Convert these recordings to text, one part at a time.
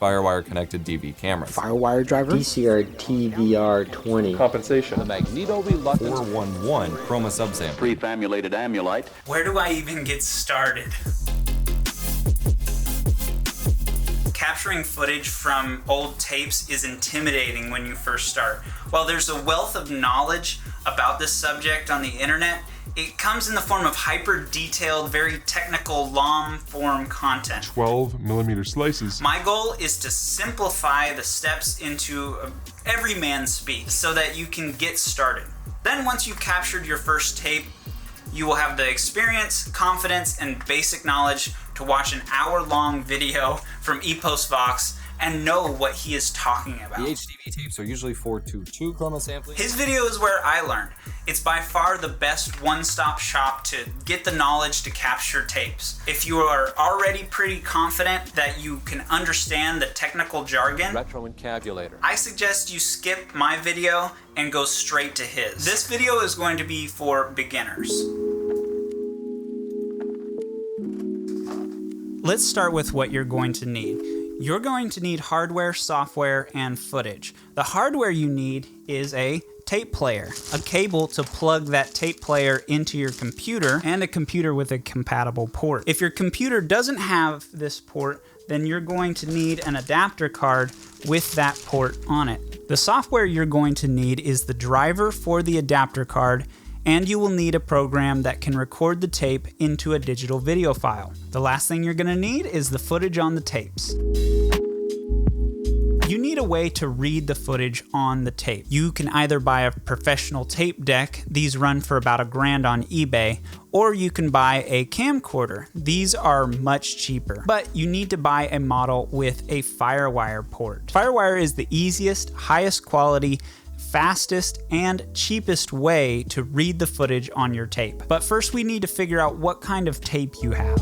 Firewire connected DV cameras. Firewire driver. DCR TVR20. Compensation. The magneto-reluctance 411 chroma subsampler. Prefamulated amulite. Where do I even get started? Capturing footage from old tapes is intimidating when you first start. While there's a wealth of knowledge about this subject on the internet, it comes in the form of hyper-detailed, very technical, long-form content. 12mm slices. My goal is to simplify the steps into everyman-speak so that you can get started. Then once you've captured your first tape, you will have the experience, confidence, and basic knowledge to watch an hour-long video from EposVox and know what he is talking about. The HDV tapes are usually 422 chroma sampling. His video is where I learned. It's by far the best one-stop shop to get the knowledge to capture tapes. If you are already pretty confident that you can understand the technical jargon, Retroencabulator. I suggest you skip my video and go straight to his. This video is going to be for beginners. Let's start with what you're going to need. You're going to need hardware, software, and footage. The hardware you need is a tape player, a cable to plug that tape player into your computer, and a computer with a compatible port. If your computer doesn't have this port, then you're going to need an adapter card with that port on it. The software you're going to need is the driver for the adapter card, and you will need a program that can record the tape into a digital video file. The last thing you're going to need is the footage on the tapes. You need a way to read the footage on the tape. You can either buy a professional tape deck, these run for about $1,000 on eBay, or you can buy a camcorder. These are much cheaper, but you need to buy a model with a Firewire port. Firewire is the easiest, highest quality, fastest, and cheapest way to read the footage on your tape. But first we need to figure out what kind of tape you have.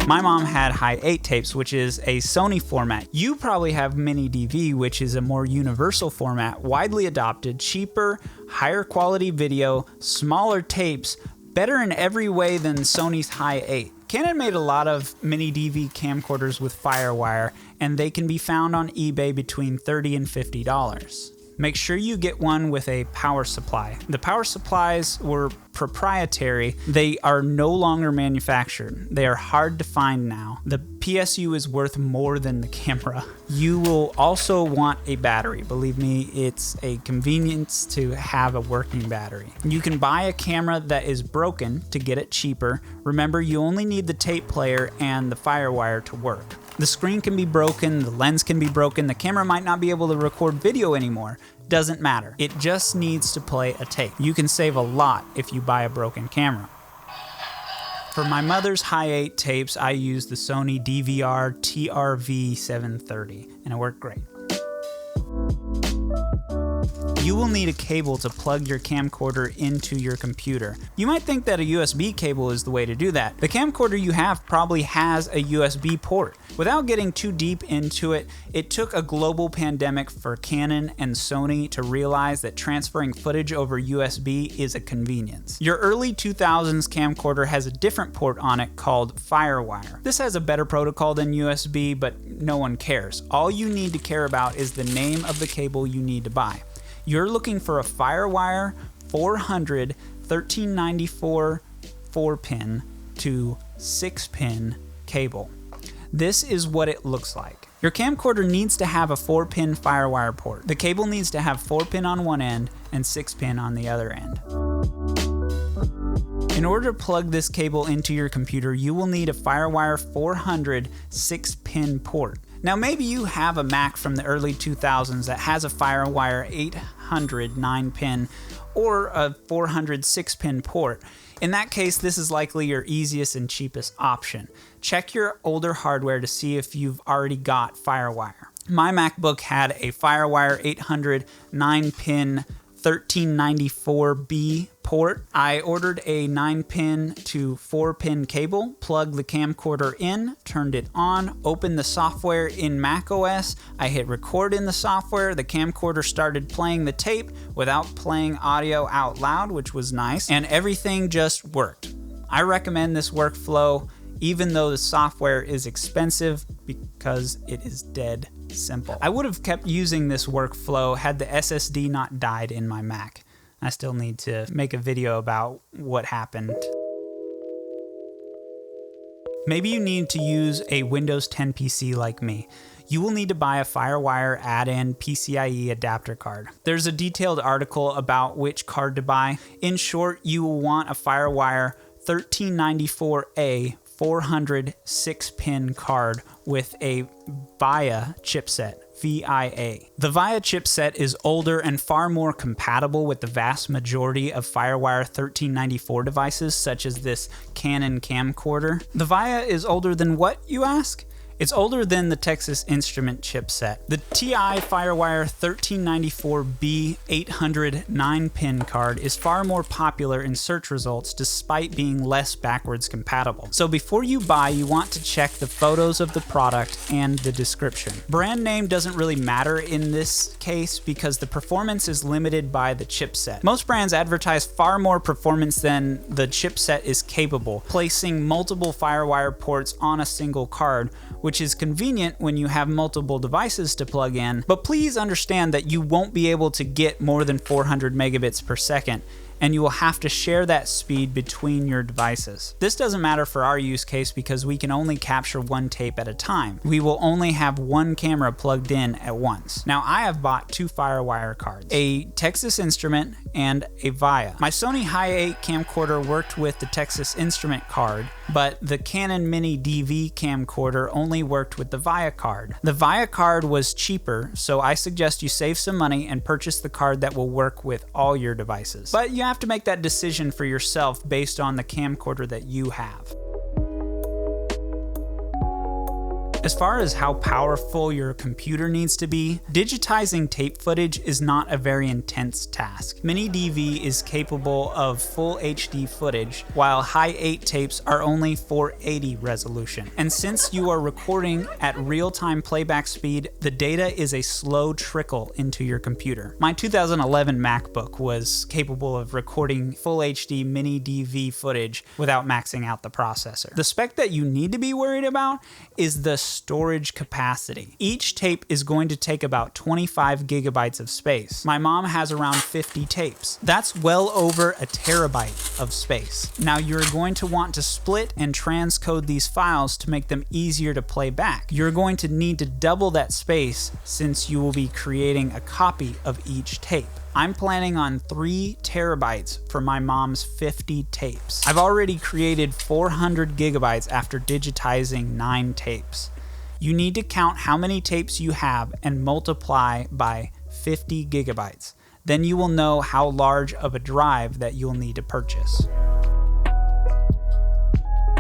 My mom had Hi8 tapes, which is a Sony format. You probably have Mini DV, which is a more universal format, widely adopted, cheaper, higher quality video, smaller tapes, better in every way than Sony's Hi8. Canon made a lot of Mini DV camcorders with Firewire, and they can be found on eBay between $30 and $50. Make sure you get one with a power supply. The power supplies were proprietary. They are no longer manufactured. They are hard to find now. The PSU is worth more than the camera. You will also want a battery. Believe me, it's a convenience to have a working battery. You can buy a camera that is broken to get it cheaper. Remember, you only need the tape player and the Firewire to work. The screen can be broken, the lens can be broken, the camera might not be able to record video anymore. Doesn't matter. It just needs to play a tape. You can save a lot if you buy a broken camera. For my mother's Hi8 tapes, I used the Sony DVR TRV730, and it worked great. You will need a cable to plug your camcorder into your computer. You might think that a USB cable is the way to do that. The camcorder you have probably has a USB port. Without getting too deep into it, it took a global pandemic for Canon and Sony to realize that transferring footage over USB is a convenience. Your early 2000s camcorder has a different port on it called Firewire. This has a better protocol than USB, but no one cares. All you need to care about is the name of the cable you need to buy. You're looking for a Firewire 400 1394 4-pin to 6-pin cable. This is what it looks like. Your camcorder needs to have a 4-pin Firewire port. The cable needs to have 4-pin on one end and 6-pin on the other end. In order to plug this cable into your computer, you will need a Firewire 400 6-pin port. Now maybe you have a Mac from the early 2000s that has a Firewire 800 9-pin or a 400 6-pin port. In that case, this is likely your easiest and cheapest option. Check your older hardware to see if you've already got Firewire. My MacBook had a Firewire 800 9-pin 1394B port. I ordered a 9-pin to 4-pin cable, plugged the camcorder in, turned it on, opened the software in macOS. I hit record in the software. The camcorder started playing the tape without playing audio out loud, which was nice, and everything just worked. I recommend this workflow even though the software is expensive because it is dead simple. I would have kept using this workflow had the SSD not died in my Mac. I still need to make a video about what happened. Maybe you need to use a Windows 10 PC like me. You will need to buy a Firewire add-in PCIe adapter card. There's a detailed article about which card to buy. In short, you will want a Firewire 1394A 400 6-pin card with a VIA chipset. VIA. The VIA chipset is older and far more compatible with the vast majority of Firewire 1394 devices, such as this Canon camcorder. The VIA is older than what, you ask? It's older than the Texas Instrument chipset. The TI Firewire 1394B 800 9-pin card is far more popular in search results despite being less backwards compatible. So before you buy, you want to check the photos of the product and the description. Brand name doesn't really matter in this case because the performance is limited by the chipset. Most brands advertise far more performance than the chipset is capable, placing multiple Firewire ports on a single card, which is convenient when you have multiple devices to plug in, but please understand that you won't be able to get more than 400 megabits per second, and you will have to share that speed between your devices. This doesn't matter for our use case because we can only capture one tape at a time. We will only have one camera plugged in at once. Now I have bought two Firewire cards, a Texas Instrument and a VIA. My Sony Hi8 camcorder worked with the Texas Instrument card, but the Canon Mini DV camcorder only worked with the VIA card. The VIA card was cheaper, so I suggest you save some money and purchase the card that will work with all your devices. But you have to make that decision for yourself based on the camcorder that you have. As far as how powerful your computer needs to be, digitizing tape footage is not a very intense task. Mini DV is capable of full HD footage, while Hi8 tapes are only 480 resolution. And since you are recording at real-time playback speed, the data is a slow trickle into your computer. My 2011 MacBook was capable of recording full HD mini DV footage without maxing out the processor. The spec that you need to be worried about is the storage capacity. Each tape is going to take about 25 gigabytes of space. My mom has around 50 tapes. That's well over a terabyte of space. Now you're going to want to split and transcode these files to make them easier to play back. You're going to need to double that space since you will be creating a copy of each tape. I'm planning on 3 terabytes for my mom's 50 tapes. I've already created 400 gigabytes after digitizing 9 tapes. You need to count how many tapes you have and multiply by 50 gigabytes. Then you will know how large of a drive that you'll need to purchase.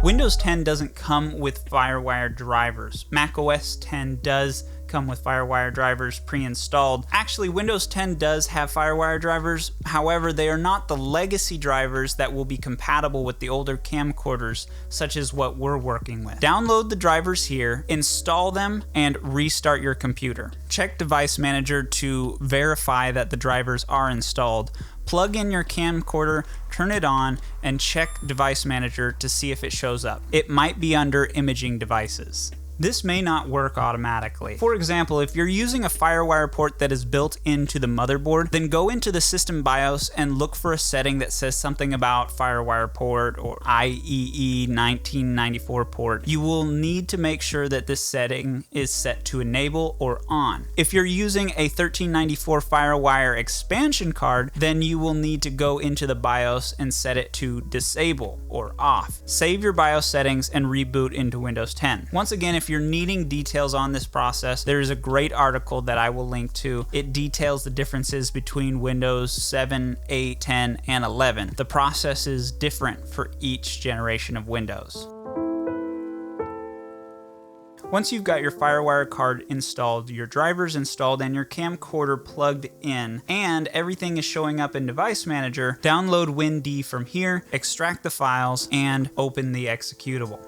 Windows 10 doesn't come with Firewire drivers. macOS 10 does come with Firewire drivers pre-installed. Actually, Windows 10 does have Firewire drivers. However, they are not the legacy drivers that will be compatible with the older camcorders, such as what we're working with. Download the drivers here, install them, and restart your computer. Check Device Manager to verify that the drivers are installed. Plug in your camcorder, turn it on, and check Device Manager to see if it shows up. It might be under imaging devices. This may not work automatically. For example, if you're using a Firewire port that is built into the motherboard, then go into the system BIOS and look for a setting that says something about Firewire port or IEE 1994 port. You will need to make sure that this setting is set to enable or on. If you're using a 1394 Firewire expansion card, then you will need to go into the BIOS and set it to disable or off. Save your BIOS settings and reboot into Windows 10. Once again, if you're needing details on this process, there is a great article that I will link to. It details the differences between Windows 7, 8, 10, and 11. The process is different for each generation of Windows. Once you've got your Firewire card installed, your drivers installed, and your camcorder plugged in, and everything is showing up in Device Manager, download WinD from here, extract the files, and open the executable.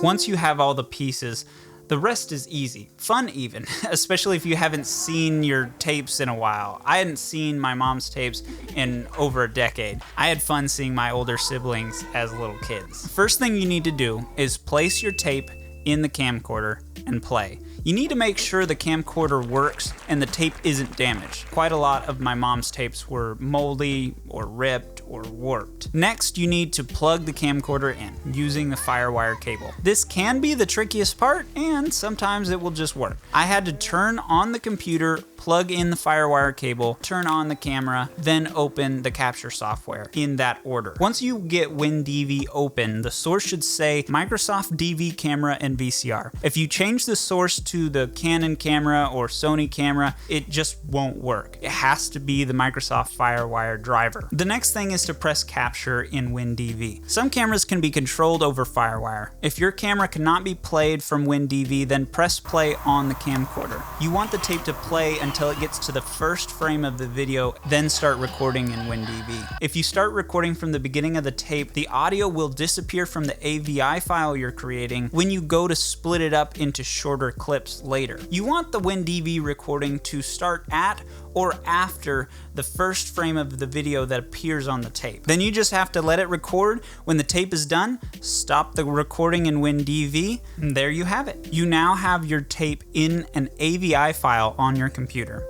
Once you have all the pieces, the rest is easy. Fun even, especially if you haven't seen your tapes in a while. I hadn't seen my mom's tapes in over a decade. I had fun seeing my older siblings as little kids. First thing you need to do is place your tape in the camcorder and play. You need to make sure the camcorder works and the tape isn't damaged. Quite a lot of my mom's tapes were moldy or ripped or warped. Next, you need to plug the camcorder in using the Firewire cable. This can be the trickiest part, and sometimes it will just work. I had to turn on the computer, plug in the Firewire cable, turn on the camera, then open the capture software in that order. Once you get WinDV open, the source should say Microsoft DV camera and VCR. If you change the source to the Canon camera or Sony camera, it just won't work. It has to be the Microsoft Firewire driver. The next thing is to press capture in WinDV. Some cameras can be controlled over Firewire. If your camera cannot be played from WinDV, then press play on the camcorder. You want the tape to play until it gets to the first frame of the video, then start recording in WinDV. If you start recording from the beginning of the tape, the audio will disappear from the AVI file you're creating when you go to split it up into shorter clips later. You want the WinDV recording to start at or after the first frame of the video that appears on the tape. Then you just have to let it record. When the tape is done, stop the recording in WinDV, and there you have it. You now have your tape in an AVI file on your computer.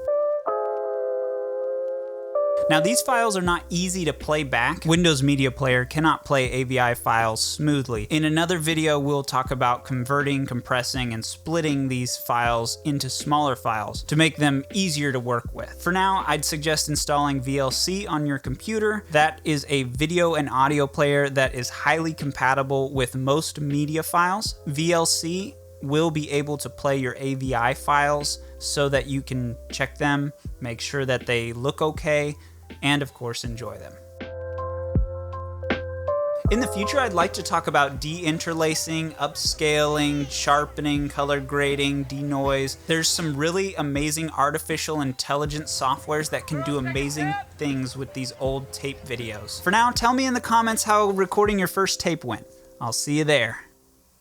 Now, these files are not easy to play back. Windows Media Player cannot play AVI files smoothly. In another video, we'll talk about converting, compressing, and splitting these files into smaller files to make them easier to work with. For now, I'd suggest installing VLC on your computer. That is a video and audio player that is highly compatible with most media files. VLC will be able to play your AVI files so that you can check them, make sure that they look okay, and of course enjoy them. In the future, I'd like to talk about deinterlacing, upscaling, sharpening, color grading, denoise. There's some really amazing artificial intelligence softwares that can do amazing things with these old tape videos. For now, tell me in the comments how recording your first tape went. I'll see you there.